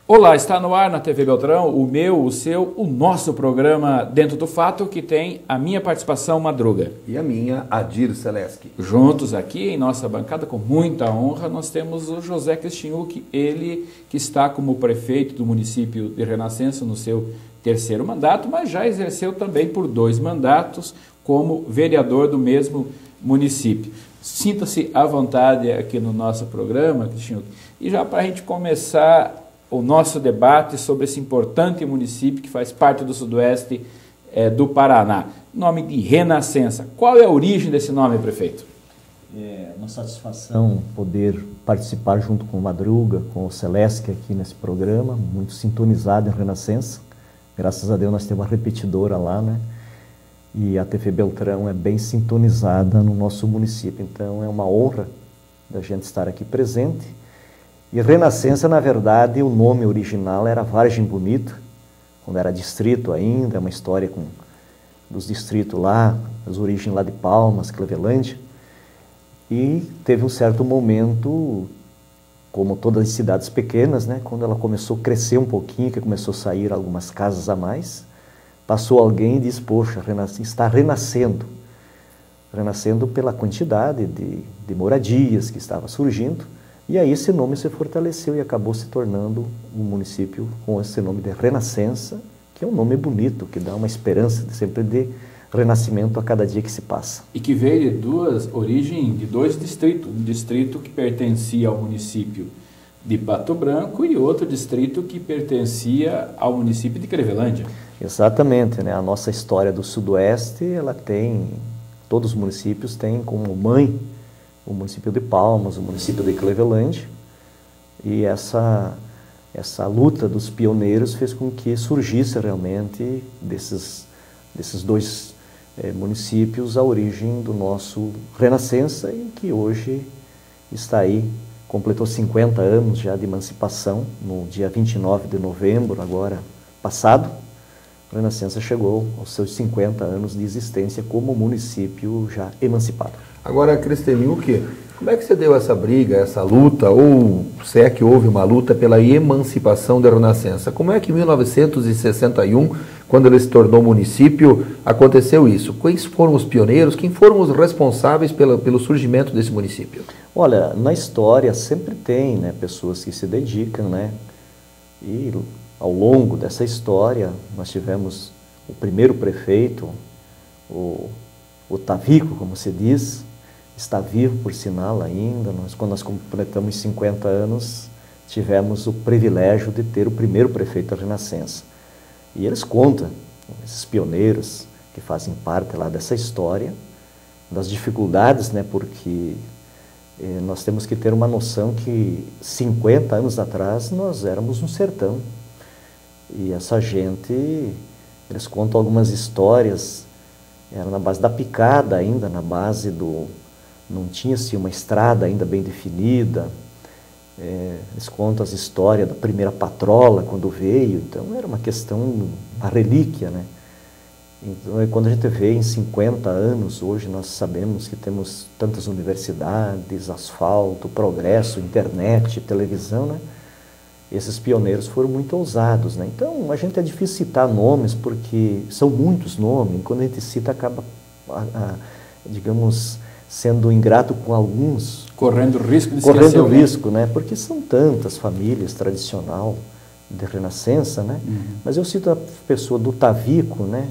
Olá, está no ar na TV Beltrão, o meu, o seu, o nosso programa Dentro do Fato, que tem a minha participação, Madruga. E a minha, Adir Seleski. Juntos aqui em nossa bancada, com muita honra, nós temos o José Cristinhuc, ele que está como prefeito do município de Renascença no seu terceiro mandato, mas já exerceu também por 2 mandatos como vereador do mesmo município. Sinta-se à vontade aqui no nosso programa, Cristinhuc, e já para a gente começar o nosso debate sobre esse importante município que faz parte do sudoeste do Paraná. Nome de Renascença. Qual é a origem desse nome, prefeito? É uma satisfação poder participar junto com o Madruga, com o Celeste aqui nesse programa, muito sintonizado em Renascença. Graças a Deus nós temos uma repetidora lá, né? E a TV Beltrão é bem sintonizada no nosso município, então é uma honra da gente estar aqui presente. E Renascença, na verdade, o nome original era Vargem Bonita, quando era distrito ainda, é uma história dos distritos lá, as origens lá de Palmas, Clevelândia. E teve um certo momento, como todas as cidades pequenas, né, quando ela começou a crescer um pouquinho, que começou a sair algumas casas a mais, passou alguém e disse, poxa, está renascendo. Renascendo pela quantidade de moradias que estava surgindo. E aí esse nome se fortaleceu e acabou se tornando um município com esse nome de Renascença, que é um nome bonito, que dá uma esperança sempre de renascimento a cada dia que se passa. E que veio de origem de 2 distritos, um distrito que pertencia ao município de Pato Branco e outro distrito que pertencia ao município de Clevelândia. Exatamente, né? A nossa história do Sudoeste, ela tem, todos os municípios têm como mãe o município de Palmas, o município de Clevelândia, e essa luta dos pioneiros fez com que surgisse realmente desses 2 municípios a origem do nosso Renascença, e que hoje está aí, completou 50 anos já de emancipação, no dia 29 de novembro, agora passado. Renascença chegou aos seus 50 anos de existência como município já emancipado. Agora, Cristinhuc, como é que você deu essa briga, essa luta, ou se é que houve uma luta pela emancipação da Renascença? Como é que em 1961, quando ele se tornou município, aconteceu isso? Quais foram os pioneiros, quem foram os responsáveis pelo surgimento desse município? Olha, na história sempre tem, né, pessoas que se dedicam, né, e ao longo dessa história nós tivemos o primeiro prefeito, o Tavico, como se diz, está vivo, por sinal, ainda. Quando nós completamos 50 anos, tivemos o privilégio de ter o primeiro prefeito da Renascença. E eles contam, esses pioneiros que fazem parte lá dessa história, das dificuldades, né, porque nós temos que ter uma noção que 50 anos atrás nós éramos um sertão. E essa gente, eles contam algumas histórias, era na base da picada ainda, na base não tinha-se uma estrada ainda bem definida. Eles contam as histórias da primeira patrola quando veio, então era uma questão, uma relíquia, né? Então, quando a gente vê em 50 anos, hoje nós sabemos que temos tantas universidades, asfalto, progresso, internet, televisão, né? Esses pioneiros foram muito ousados, né? Então, a gente é difícil citar nomes, porque são muitos nomes, quando a gente cita, acaba, digamos, sendo ingrato com alguns. Correndo risco de esquecer. Correndo risco, né? Porque são tantas famílias tradicional de Renascença, né? Uhum. Mas eu cito a pessoa do Tavico, né?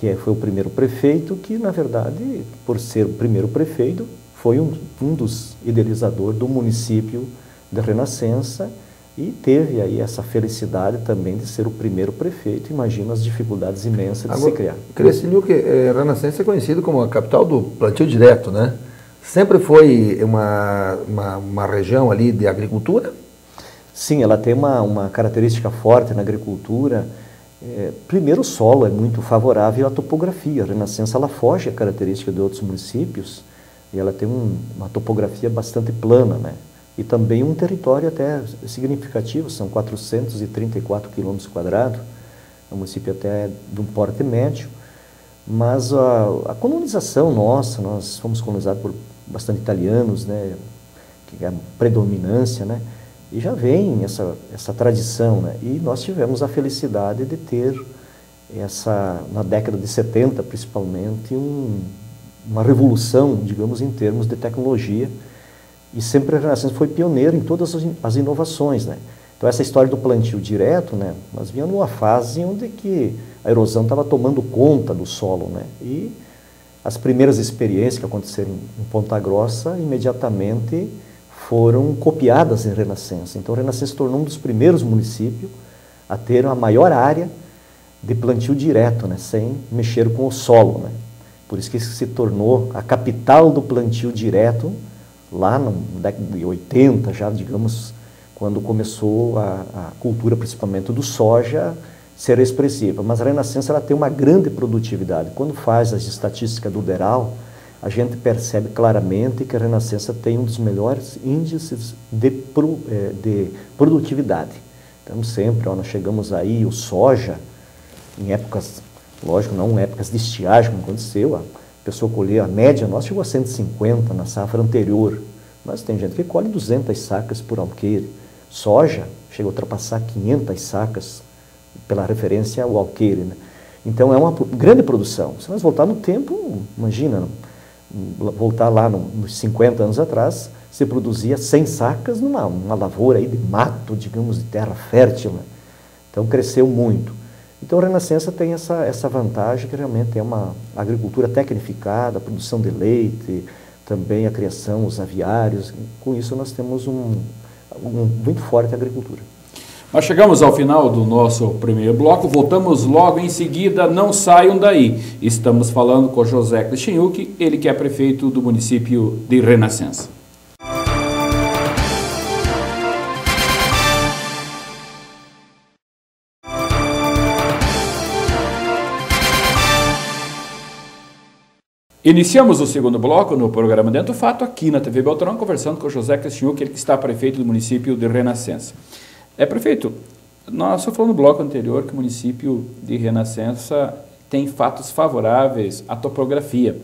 Que foi o primeiro prefeito, que, na verdade, por ser o primeiro prefeito, foi um dos idealizadores do município de Renascença e teve aí essa felicidade também de ser o primeiro prefeito. Imagina as dificuldades imensas de se criar. Cristinhuc, Renascença é conhecido como a capital do plantio direto, né? Sempre foi uma região ali de agricultura? Sim, ela tem uma característica forte na agricultura. Primeiro, o solo é muito favorável à topografia. A Renascença, ela foge à característica de outros municípios e ela tem uma topografia bastante plana, né? E também um território até significativo, são 434 quilômetros quadrados, é um município até de um porte médio, mas a colonização nossa, nós fomos colonizados por bastante italianos, né, que é a predominância, né, E já vem essa tradição, né? E nós tivemos a felicidade de ter na década de 70 principalmente, uma revolução, digamos, em termos de tecnologia. E sempre a Renascença foi pioneira em todas as inovações, né? Então essa história do plantio direto, né? Nós vínhamos numa fase onde que a erosão estava tomando conta do solo, né? E as primeiras experiências que aconteceram em Ponta Grossa, imediatamente foram copiadas em Renascença. Então, Renascença se tornou um dos primeiros municípios a ter a maior área de plantio direto, né, sem mexer com o solo, né. Por isso que se tornou a capital do plantio direto, lá na década de 80, já, digamos, quando começou a cultura, principalmente do soja, ser expressiva. Mas a Renascença ela tem uma grande produtividade. Quando faz as estatísticas do DERAL, a gente percebe claramente que a Renascença tem um dos melhores índices de produtividade. Então, sempre, nós chegamos aí, o soja, em épocas, lógico, não épocas de estiagem, como aconteceu, a pessoa colheu, a média nossa chegou a 150 na safra anterior, mas tem gente que colhe 200 sacas por alqueire. Soja chega a ultrapassar 500 sacas, pela referência ao alqueire, né? Então, é uma grande produção. Se nós voltar no tempo, imagina, voltar lá nos 50 anos atrás, se produzia 100 sacas numa lavoura aí de mato, digamos, de terra fértil, né? Então, cresceu muito. Então, a Renascença tem essa vantagem que realmente é uma agricultura tecnificada, a produção de leite, também a criação, os aviários. Com isso, nós temos muito forte agricultura. Nós chegamos ao final do nosso primeiro bloco, voltamos logo em seguida, não saiam daí. Estamos falando com José Kristianuk, ele que é prefeito do município de Renascença. Iniciamos o segundo bloco no programa Dentro do Fato, aqui na TV Beltrão, conversando com José Kristianuk, ele que está prefeito do município de Renascença. Prefeito, nós só falamos no bloco anterior que o município de Renascença tem fatos favoráveis à topografia.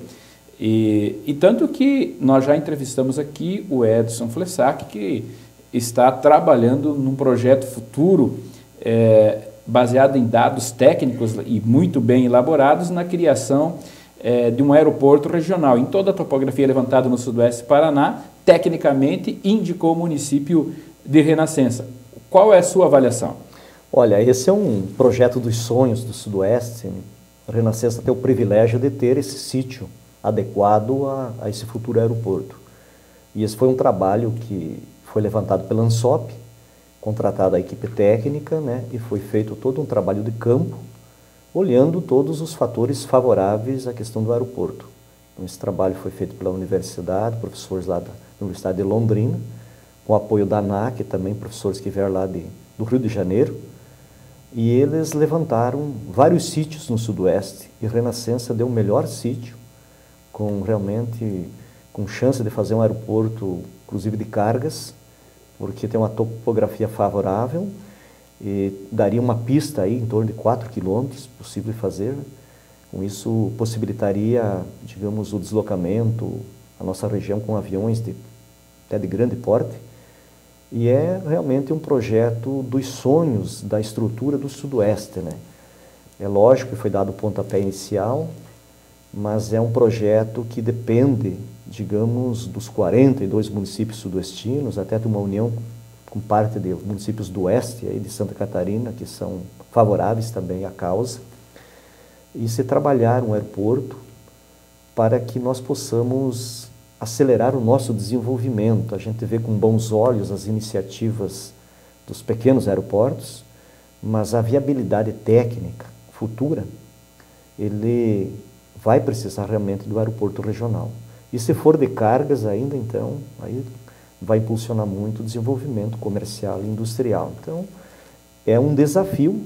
E tanto que nós já entrevistamos aqui o Edson Flessac, que está trabalhando num projeto futuro baseado em dados técnicos e muito bem elaborados na criação de um aeroporto regional. Em toda a topografia levantada no Sudoeste Paraná, tecnicamente indicou o município de Renascença. Qual é a sua avaliação? Olha, esse é um projeto dos sonhos do Sudoeste. A Renascença tem o privilégio de ter esse sítio adequado a esse futuro aeroporto. E esse foi um trabalho que foi levantado pela ANSOP, contratada a equipe técnica, né, e foi feito todo um trabalho de campo, olhando todos os fatores favoráveis à questão do aeroporto. Então, esse trabalho foi feito pela universidade, professores lá da Universidade de Londrina, com o apoio da ANAC, também professores que vieram lá do Rio de Janeiro, e eles levantaram vários sítios no Sudoeste, e Renascença deu o melhor sítio, com chance de fazer um aeroporto, inclusive de cargas, porque tem uma topografia favorável, e daria uma pista aí em torno de 4 quilômetros, possível de fazer. Com isso, possibilitaria, digamos, o deslocamento, a nossa região com aviões até de grande porte. E é realmente um projeto dos sonhos da estrutura do Sudoeste, né? É lógico que foi dado o pontapé inicial, mas é um projeto que depende, digamos, dos 42 municípios sudoestinos, até de uma união com parte de municípios do Oeste, aí de Santa Catarina, que são favoráveis também à causa, e se trabalhar um aeroporto para que nós possamos acelerar o nosso desenvolvimento. A gente vê com bons olhos as iniciativas dos pequenos aeroportos, mas a viabilidade técnica futura, ele vai precisar realmente do aeroporto regional. E se for de cargas ainda, então, aí vai impulsionar muito o desenvolvimento comercial e industrial. Então, é um desafio,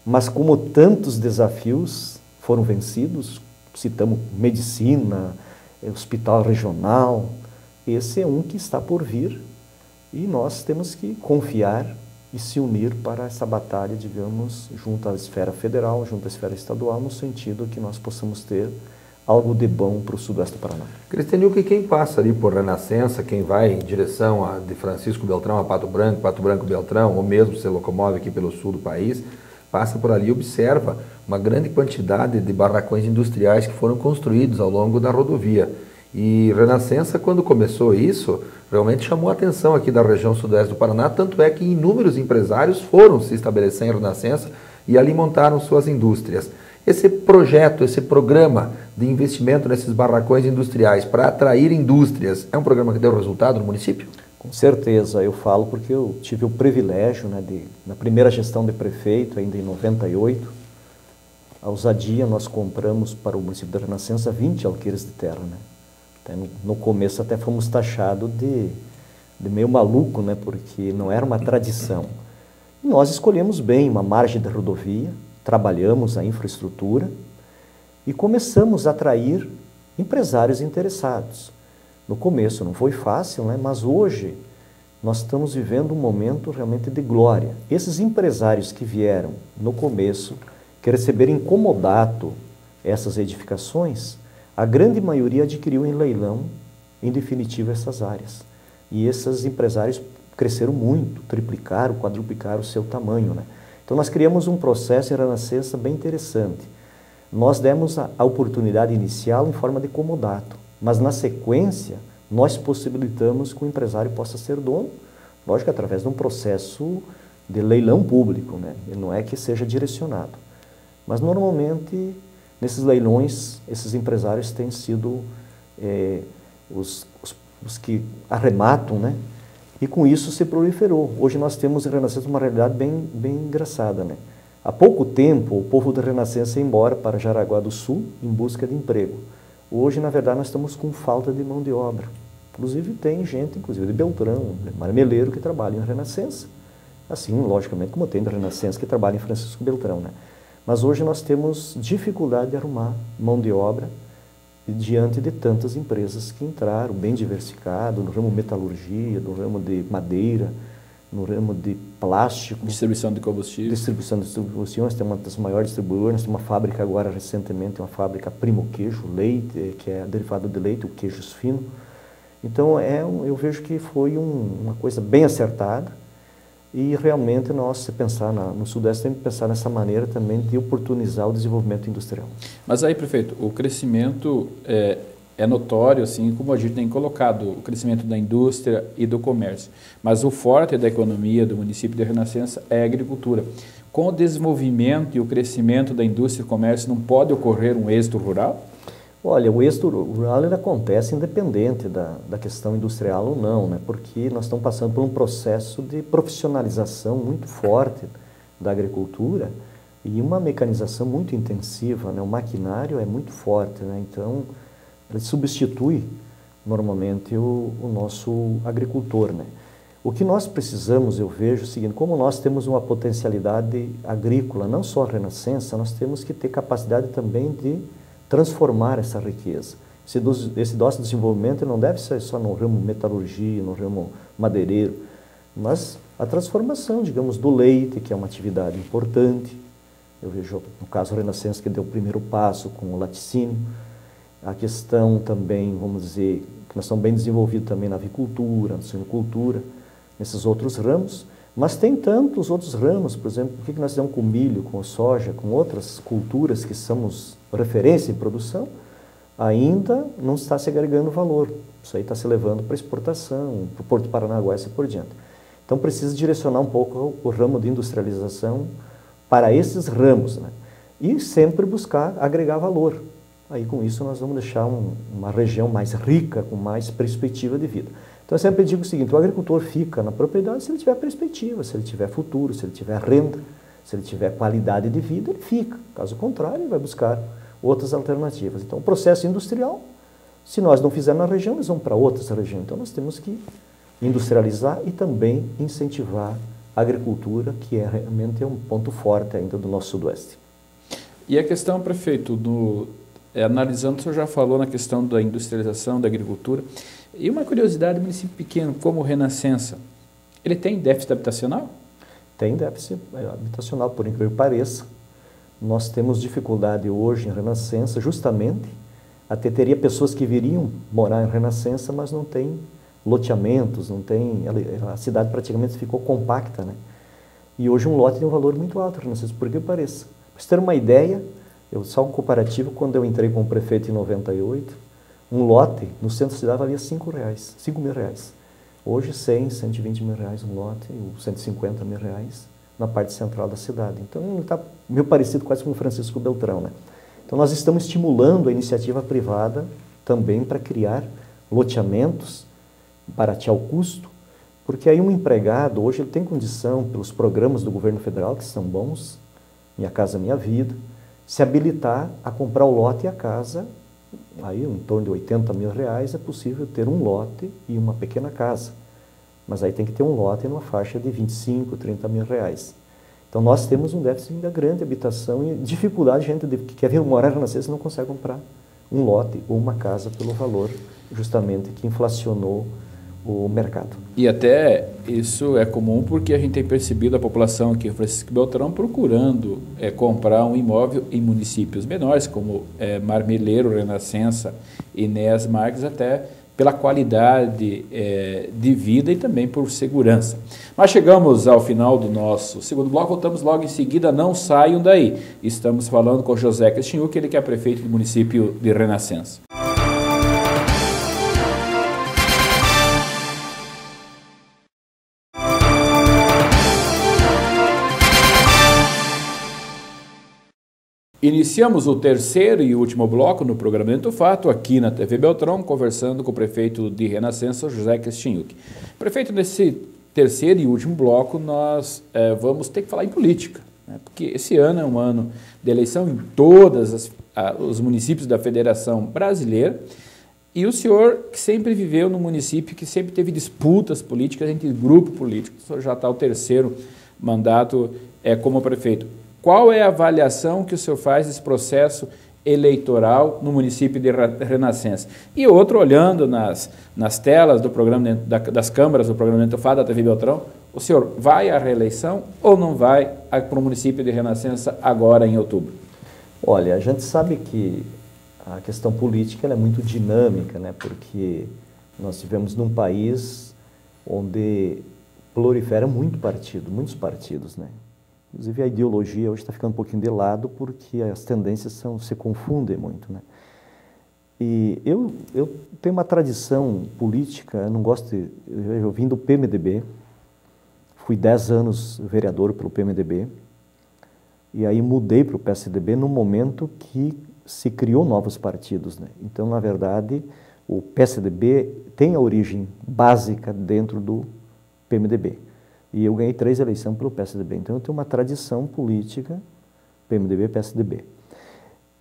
mas como tantos desafios foram vencidos, citamos medicina, hospital regional, esse é um que está por vir e nós temos que confiar e se unir para essa batalha, digamos, junto à esfera federal, junto à esfera estadual, no sentido que nós possamos ter algo de bom para o sudoeste do Paraná. Cristianucci, quem passa ali por Renascença, quem vai em direção de Francisco Beltrão a Pato Branco Beltrão, ou mesmo se locomove aqui pelo sul do país, passa por ali e observa uma grande quantidade de barracões industriais que foram construídos ao longo da rodovia. E Renascença, quando começou isso, realmente chamou a atenção aqui da região sudoeste do Paraná, tanto é que inúmeros empresários foram se estabelecer em Renascença e ali montaram suas indústrias. Esse projeto, esse programa de investimento nesses barracões industriais para atrair indústrias, é um programa que deu resultado no município? Com certeza, eu falo porque eu tive o privilégio, né, na primeira gestão de prefeito, ainda em 98, a ousadia, nós compramos para o município da Renascença 20 alqueires de terra, né? No começo até fomos taxados de meio maluco, né, porque não era uma tradição. E nós escolhemos bem uma margem da rodovia, trabalhamos a infraestrutura e começamos a atrair empresários interessados. No começo não foi fácil, né, mas hoje nós estamos vivendo um momento realmente de glória. Esses empresários que vieram no começo, que receberam em comodato essas edificações, a grande maioria adquiriu em leilão, em definitivo, essas áreas. E esses empresários cresceram muito, triplicaram, quadruplicaram o seu tamanho, né? Então nós criamos um processo em Renascença bem interessante. Nós demos a oportunidade inicial em forma de comodato, mas na sequência nós possibilitamos que o empresário possa ser dono, lógico, através de um processo de leilão público, né? E não é que seja direcionado. Mas normalmente nesses leilões, esses empresários têm sido os que arrematam, né? E com isso se proliferou. Hoje nós temos em Renascença uma realidade bem engraçada, né? Há pouco tempo, o povo da Renascença ia embora para Jaraguá do Sul em busca de emprego. Hoje, na verdade, nós estamos com falta de mão de obra. Inclusive, tem gente, inclusive de Beltrão, de Marmeleiro, que trabalha em Renascença. Assim, logicamente, como tem da Renascença que trabalha em Francisco Beltrão, né? Mas hoje nós temos dificuldade de arrumar mão de obra diante de tantas empresas que entraram, bem diversificado, no ramo metalurgia, no ramo de madeira, no ramo de plástico. Distribuição de combustível. Distribuição de combustível, nós temos uma das maiores distribuidoras, nós temos uma fábrica agora recentemente, uma fábrica Primo Queijo, leite, que é derivado de leite, o queijos fino. Então eu vejo que foi uma coisa bem acertada. E realmente nós, se pensar no Sudeste, temos que pensar nessa maneira também de oportunizar o desenvolvimento industrial. Mas aí, prefeito, o crescimento é notório, assim como a gente tem colocado, o crescimento da indústria e do comércio. Mas o forte da economia do município de Renascença é a agricultura. Com o desenvolvimento e o crescimento da indústria e comércio, não pode ocorrer um êxito rural? Olha, o êxito rural ele acontece independente da questão industrial ou não, né? Porque nós estamos passando por um processo de profissionalização muito forte da agricultura e uma mecanização muito intensiva, né? O maquinário é muito forte, né? Então, ele substitui normalmente o nosso agricultor, né? O que nós precisamos, eu vejo o seguinte, como nós temos uma potencialidade agrícola, não só a Renascença, nós temos que ter capacidade também de transformar essa riqueza. Esse nosso desenvolvimento não deve ser só no ramo metalurgia, no ramo madeireiro, mas a transformação, digamos, do leite, que é uma atividade importante. Eu vejo, no caso da Renascença, que deu o primeiro passo com o laticínio. A questão também, vamos dizer, que nós estamos bem desenvolvidos também na avicultura, na suinocultura, nesses outros ramos. Mas tem tantos outros ramos, por exemplo, o que nós fizemos com o milho, com a soja, com outras culturas que somos referência em produção, ainda não está se agregando valor. Isso aí está se levando para exportação, para o Porto Paranaguá e assim por diante. Então precisa direcionar um pouco o ramo de industrialização para esses ramos, né? E sempre buscar agregar valor. Aí com isso nós vamos deixar uma região mais rica, com mais perspectiva de vida. Então eu sempre digo o seguinte, o agricultor fica na propriedade se ele tiver perspectiva, se ele tiver futuro, se ele tiver renda, se ele tiver qualidade de vida, ele fica. Caso contrário, ele vai buscar outras alternativas. Então o processo industrial, se nós não fizermos na região, eles vão para outras regiões. Então nós temos que industrializar e também incentivar a agricultura, que realmente é um ponto forte ainda do nosso Sudoeste. E a questão, prefeito, analisando, o senhor já falou na questão da industrialização, da agricultura, e uma curiosidade, município pequeno como Renascença, ele tem déficit habitacional? Tem déficit habitacional, por incrível que pareça. Nós temos dificuldade hoje em Renascença justamente Até teria pessoas que viriam morar em Renascença, mas não tem loteamentos, não tem, a cidade praticamente ficou compacta, né? E hoje um lote tem um valor muito alto, Renascença, por que pareça. Para você ter uma ideia, só um comparativo, quando eu entrei como prefeito em 98, um lote no centro da cidade valia R$5.000. Hoje 100, 120 mil reais um lote, ou 150 mil reais na parte central da cidade. Então está meio parecido quase com o Francisco Beltrão, né? Então nós estamos estimulando a iniciativa privada também para criar loteamentos, baratear o custo, porque aí um empregado hoje ele tem condição, pelos programas do governo federal, que são bons, Minha Casa Minha Vida, se habilitar a comprar o lote e a casa, aí em torno de 80 mil reais é possível ter um lote e uma pequena casa. Mas aí tem que ter um lote numa faixa de 25, 30 mil reais. Então nós temos um déficit ainda grande de habitação e dificuldade, gente que quer vir morar na Renascença não consegue comprar um lote ou uma casa pelo valor justamente que inflacionou o mercado. E até isso é comum porque a gente tem percebido a população aqui em Francisco Beltrão procurando comprar um imóvel em municípios menores, como Marmeleiro, Renascença, Inés Marques, até pela qualidade de vida e também por segurança. Mas chegamos ao final do nosso segundo bloco, voltamos logo em seguida, não saiam daí. Estamos falando com José Christian, ele que é prefeito do município de Renascença. Iniciamos o terceiro e último bloco no programa Dentro do Fato, aqui na TV Beltrão, conversando com o prefeito de Renascença, José Christian. Prefeito, nesse terceiro e último bloco, nós vamos ter que falar em política, né? Porque esse ano é um ano de eleição em todos os municípios da Federação Brasileira, e o senhor, que sempre viveu num município que sempre teve disputas políticas entre grupos políticos, o senhor já está o terceiro mandato como prefeito. Qual é a avaliação que o senhor faz desse processo eleitoral no município de Renascença? E outro, olhando nas telas do programa, das câmaras do programa Dentro do Fato da TV Beltrão, o senhor vai à reeleição ou não vai para o município de Renascença agora em outubro? Olha, a gente sabe que a questão política ela é muito dinâmica, né? Porque nós vivemos num país onde prolifera muitos partidos, né? Inclusive a ideologia hoje está ficando um pouquinho de lado porque as tendências se confundem muito, né? E eu tenho uma tradição política, eu não gosto eu vim do PMDB, fui 10 anos vereador pelo PMDB, e aí mudei para o PSDB no momento que se criou novos partidos, né? Então, na verdade, o PSDB tem a origem básica dentro do PMDB. E eu ganhei 3 eleições pelo PSDB. Então, eu tenho uma tradição política, PMDB, PSDB.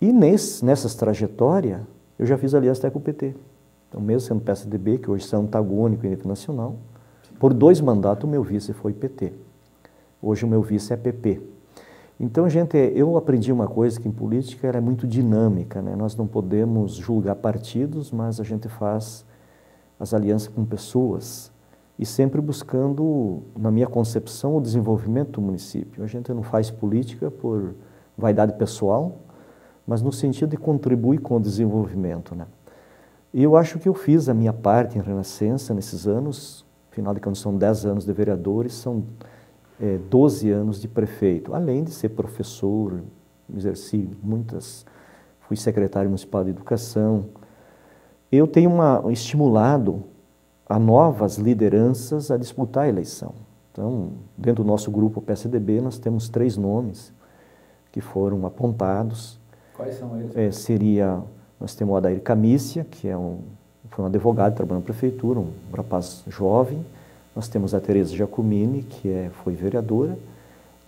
E nessas trajetórias, eu já fiz aliança até com o PT. Então, mesmo sendo PSDB, que hoje são antagônico em nível nacional, por 2 mandatos o meu vice foi PT. Hoje o meu vice é PP. Então, gente, eu aprendi uma coisa que em política ela é muito dinâmica, né? Nós não podemos julgar partidos, mas a gente faz as alianças com pessoas e sempre buscando, na minha concepção, o desenvolvimento do município. A gente não faz política por vaidade pessoal, mas no sentido de contribuir com o desenvolvimento, né? E eu acho que eu fiz a minha parte em Renascença nesses anos, afinal de contas são 10 anos de vereadores, são 12 anos de prefeito, além de ser professor, exerci fui secretário municipal de educação. Eu tenho estimulado a novas lideranças a disputar a eleição. Então, dentro do nosso grupo PSDB, nós temos 3 nomes que foram apontados. Quais são eles? Nós temos o Adair Camícia, que foi um advogado trabalhando na prefeitura, um rapaz jovem. Nós temos a Tereza Giacomini, que foi vereadora,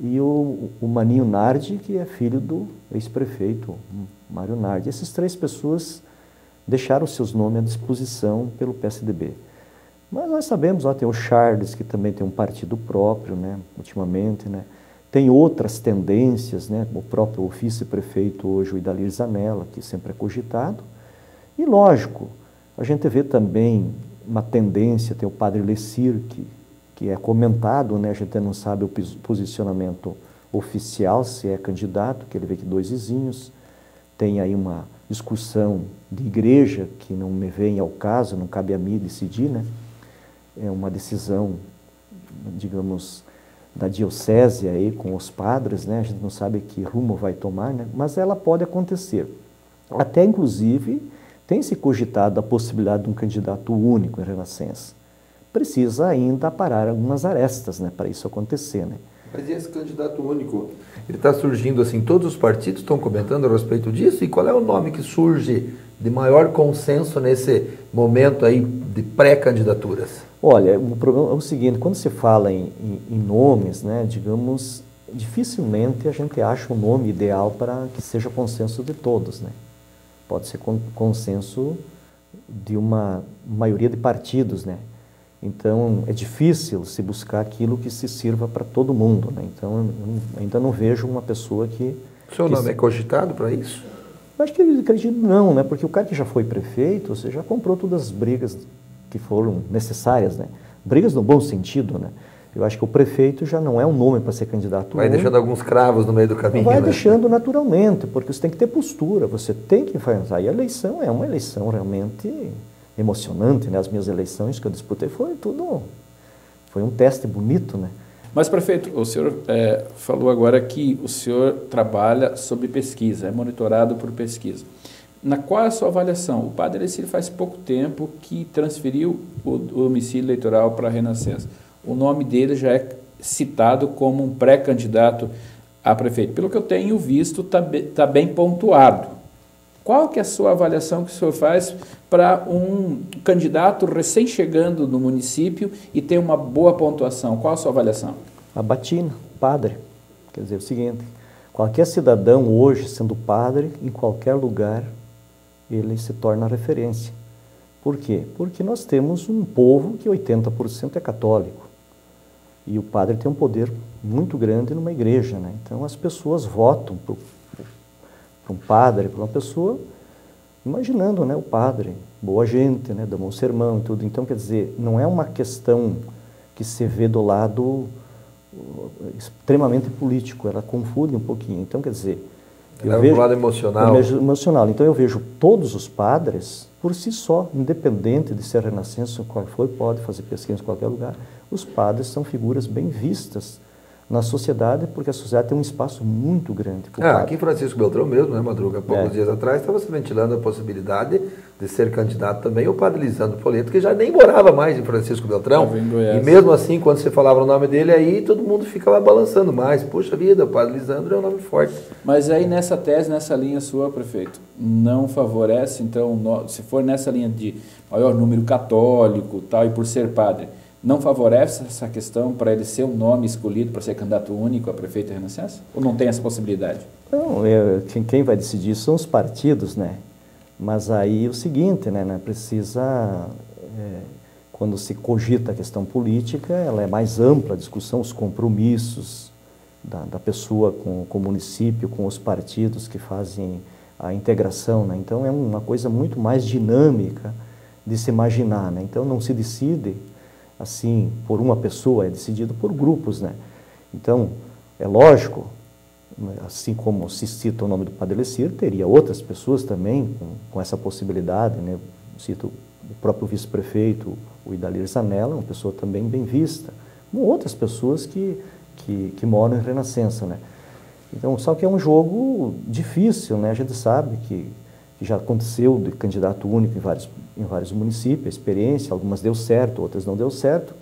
e o Maninho Nardi, que é filho do ex-prefeito Mário Nardi. Essas 3 pessoas deixaram seus nomes à disposição pelo PSDB. Mas nós sabemos, tem o Charles, que também tem um partido próprio, né, ultimamente, né? Tem outras tendências, né, o próprio vice-prefeito hoje, o Idalir Zanella, que sempre é cogitado. E, lógico, a gente vê também uma tendência, tem o padre Lecir, que é comentado, né, a gente não sabe o posicionamento oficial, se é candidato, que ele vê que 2 vizinhos, tem aí uma discussão de igreja, que não me vem ao caso, não cabe a mim decidir, né? É uma decisão, digamos, da diocese aí com os padres, né? A gente não sabe que rumo vai tomar, né? Mas ela pode acontecer. Até, inclusive, tem se cogitado a possibilidade de um candidato único em Renascença. Precisa ainda aparar algumas arestas, né, para isso acontecer, né? Mas e esse candidato único, ele está surgindo assim, todos os partidos estão comentando a respeito disso, e qual é o nome que surge de maior consenso nesse momento aí de pré-candidaturas? Olha, o problema é o seguinte, quando se fala em nomes, né, digamos, dificilmente a gente acha um nome ideal para que seja consenso de todos, né? Pode ser consenso de uma maioria de partidos, né? Então, é difícil se buscar aquilo que se sirva para todo mundo, né? Então, eu ainda não vejo uma pessoa que... O seu nome é cogitado para isso? Eu acho que eu acredito não, né? Porque o cara que já foi prefeito, você já comprou todas as brigas que foram necessárias, né? Brigas no bom sentido, né? Eu acho que o prefeito já não é um nome para ser candidato. Vai deixando alguns cravos no meio do caminho. Vai né? deixando naturalmente, porque você tem que ter postura, você tem que fazer. E a eleição é uma eleição realmente emocionante, né? As minhas eleições que eu disputei foi um teste bonito, né? Mas, prefeito, o senhor falou agora que o senhor trabalha sobre pesquisa, é monitorado por pesquisa. Qual é a sua avaliação? O padre Elicir faz pouco tempo que transferiu o domicílio eleitoral para a Renascença. O nome dele já é citado como um pré-candidato a prefeito. Pelo que eu tenho visto, tá bem pontuado. Qual que é a sua avaliação que o senhor faz para um candidato recém-chegando no município e ter uma boa pontuação? Qual a sua avaliação? A batina, padre. Quer dizer, o seguinte, qualquer cidadão hoje, sendo padre, em qualquer lugar, ele se torna referência. Por quê? Porque nós temos um povo que 80% é católico. E o padre tem um poder muito grande numa igreja, né? Então as pessoas votam para um padre, para uma pessoa, imaginando, né, o padre, boa gente, né, dá um sermão e tudo. Então, quer dizer, não é uma questão que se vê do lado extremamente político, ela confunde um pouquinho. Então, quer dizer, eu vejo do lado emocional. Emocional. Então, eu vejo todos os padres, por si só, independente de ser renascença ou qual for, pode fazer pesquisa em qualquer lugar, os padres são figuras bem vistas na sociedade, porque a sociedade tem um espaço muito grande. Aqui em Francisco Beltrão mesmo, né, Madruga? Poucos dias atrás estava se ventilando a possibilidade de ser candidato também o padre Lisandro Poleto, que já nem morava mais em Francisco Beltrão. E mesmo assim, quando você falava o nome dele, aí todo mundo ficava balançando mais. Puxa vida, o padre Lisandro é um nome forte. Mas aí nessa tese, nessa linha sua, prefeito, não favorece, então, se for nessa linha de maior número católico tal, e por ser padre, não favorece essa questão para ele ser um nome escolhido para ser candidato único a prefeito da Renascença? Ou não tem essa possibilidade? Não, quem vai decidir são os partidos, né? Mas aí o seguinte, né? Precisa, quando se cogita a questão política, ela é mais ampla a discussão, os compromissos da pessoa com o município, com os partidos que fazem a integração, né? Então é uma coisa muito mais dinâmica de se imaginar, né? Então não se decide assim, por uma pessoa, é decidido por grupos, né? Então, é lógico, assim como se cita o nome do padre Elicir, teria outras pessoas também com essa possibilidade, né? Cito o próprio vice-prefeito, o Idalir Zanella, uma pessoa também bem vista, com outras pessoas que moram em Renascença, né? Então, só que é um jogo difícil, né? A gente sabe que já aconteceu de candidato único em vários municípios, a experiência, algumas deu certo, outras não deu certo,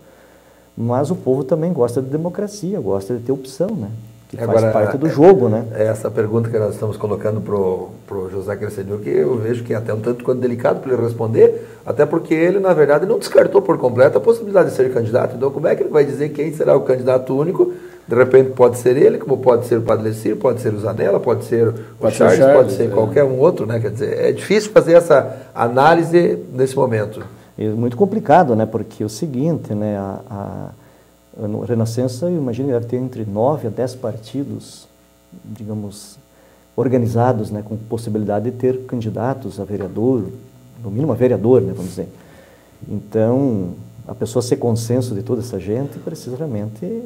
mas o povo também gosta de democracia, gosta de ter opção, né? Que faz parte do jogo, né? Essa pergunta que nós estamos colocando para o José Crescenil, que eu vejo que é até um tanto quanto delicado para ele responder, até porque ele, na verdade, não descartou por completo a possibilidade de ser candidato. Então, como é que ele vai dizer quem será o candidato único? De repente pode ser ele, como pode ser o padre Elicir, pode ser o Zanella, pode ser o Charles, pode ser qualquer um outro, né? Quer dizer, é difícil fazer essa análise nesse momento. É muito complicado, né? Porque é o seguinte, né? A Renascença, eu imagino, deve ter entre 9 a 10 partidos, digamos, organizados, né? Com possibilidade de ter candidatos a vereador, no mínimo a vereador, né? Vamos dizer. Então, a pessoa ser consenso de toda essa gente precisa realmente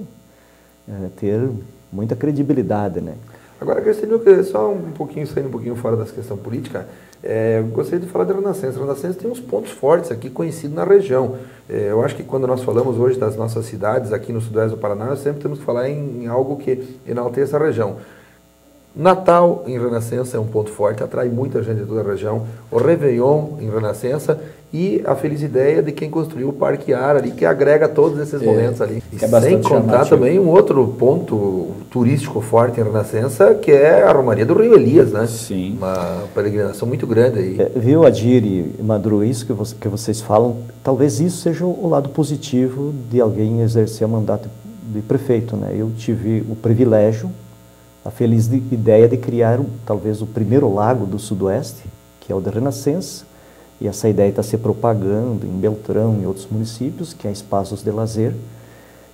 ter muita credibilidade, né? Agora, Cristiano, só saindo um pouquinho fora dessa questão política, gostaria de falar da Renascença. A Renascença tem uns pontos fortes aqui conhecidos na região. Eu acho que quando nós falamos hoje das nossas cidades aqui no sudoeste do Paraná, nós sempre temos que falar em algo que enalteça a região. Natal em Renascença é um ponto forte, atrai muita gente de toda a região. O Réveillon em Renascença e a feliz ideia de quem construiu o Parque Ar ali, que agrega todos esses momentos ali. E sem contar também um outro ponto turístico forte em Renascença, que é a Romaria do Rio Elias, né? Sim. Uma peregrinação muito grande aí. Viu, Adir e Madru, isso que vocês falam, talvez isso seja o lado positivo de alguém exercer o mandato de prefeito, né? Eu tive o privilégio, a feliz ideia de criar talvez o primeiro lago do Sudoeste, que é o de Renascença, e essa ideia está se propagando em Beltrão e outros municípios, que é espaços de lazer,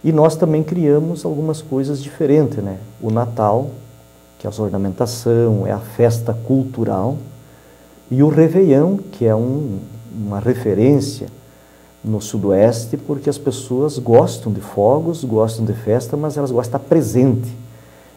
e nós também criamos algumas coisas diferentes, né? O Natal, que é a ornamentação, é a festa cultural, e o Réveillon, que é uma referência no Sudoeste, porque as pessoas gostam de fogos, gostam de festa, mas elas gostam de estar presente.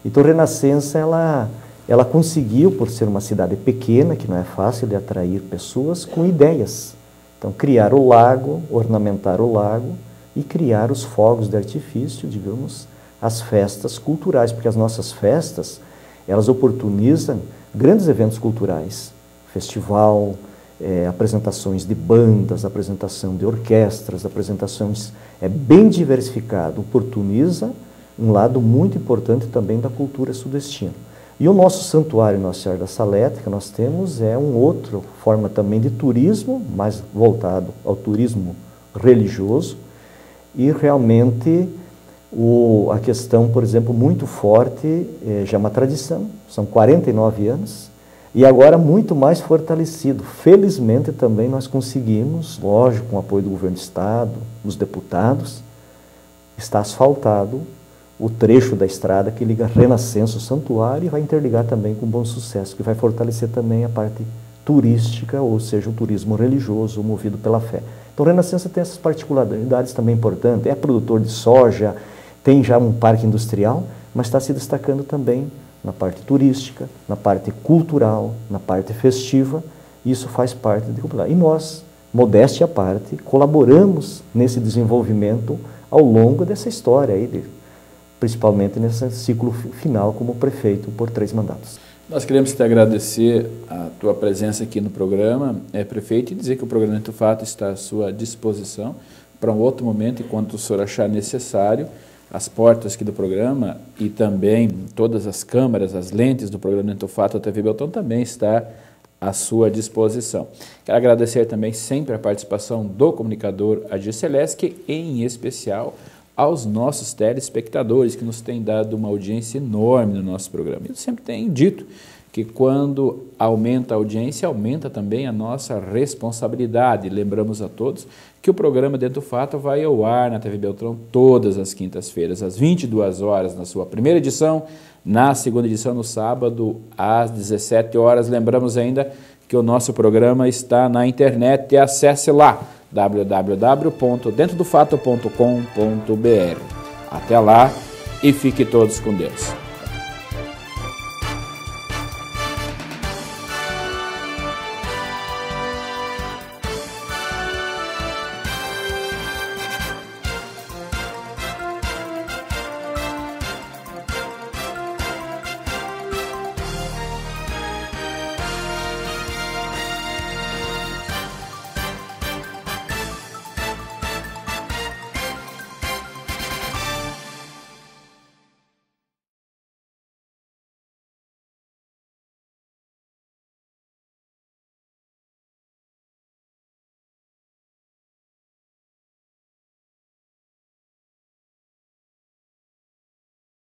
Então, Renascença, ela conseguiu, por ser uma cidade pequena, que não é fácil de atrair pessoas, com ideias. Então, criar o lago, ornamentar o lago e criar os fogos de artifício, digamos, as festas culturais, porque as nossas festas, elas oportunizam grandes eventos culturais, festival, apresentações de bandas, apresentação de orquestras, apresentações, bem diversificado, oportuniza um lado muito importante também da cultura sudestina. E o nosso santuário Nossa Senhora da Salete, que nós temos, é uma outra forma também de turismo, mais voltado ao turismo religioso, e realmente a questão, por exemplo, muito forte, já é uma tradição, são 49 anos, e agora muito mais fortalecido. Felizmente também nós conseguimos, lógico, com o apoio do governo do Estado, dos deputados, está asfaltado o trecho da estrada que liga Renascença ao Santuário e vai interligar também com Bom Sucesso, que vai fortalecer também a parte turística, ou seja, o turismo religioso movido pela fé. Então, Renascença tem essas particularidades também importantes, é produtor de soja, tem já um parque industrial, mas está se destacando também na parte turística, na parte cultural, na parte festiva, e isso faz parte de cultural. E nós, modéstia à parte, colaboramos nesse desenvolvimento ao longo dessa história aí, principalmente nesse ciclo final como prefeito por 3 mandatos. Nós queremos te agradecer a tua presença aqui no programa, prefeito, e dizer que o programa Dentro do Fato está à sua disposição para um outro momento, enquanto o senhor achar necessário. As portas aqui do programa e também todas as câmeras, as lentes do programa Dentro do Fato, a TV Beltrão também está à sua disposição. Quero agradecer também sempre a participação do comunicador Adir Seleski, em especial aos nossos telespectadores, que nos têm dado uma audiência enorme no nosso programa. Eu sempre tenho dito que quando aumenta a audiência, aumenta também a nossa responsabilidade. Lembramos a todos que o programa Dentro do Fato vai ao ar na TV Beltrão todas as quintas-feiras, às 22 horas, na sua primeira edição, na segunda edição no sábado, às 17 horas. Lembramos ainda que o nosso programa está na internet, e acesse lá, www.dentrodofato.com.br. Até lá e fique todos com Deus.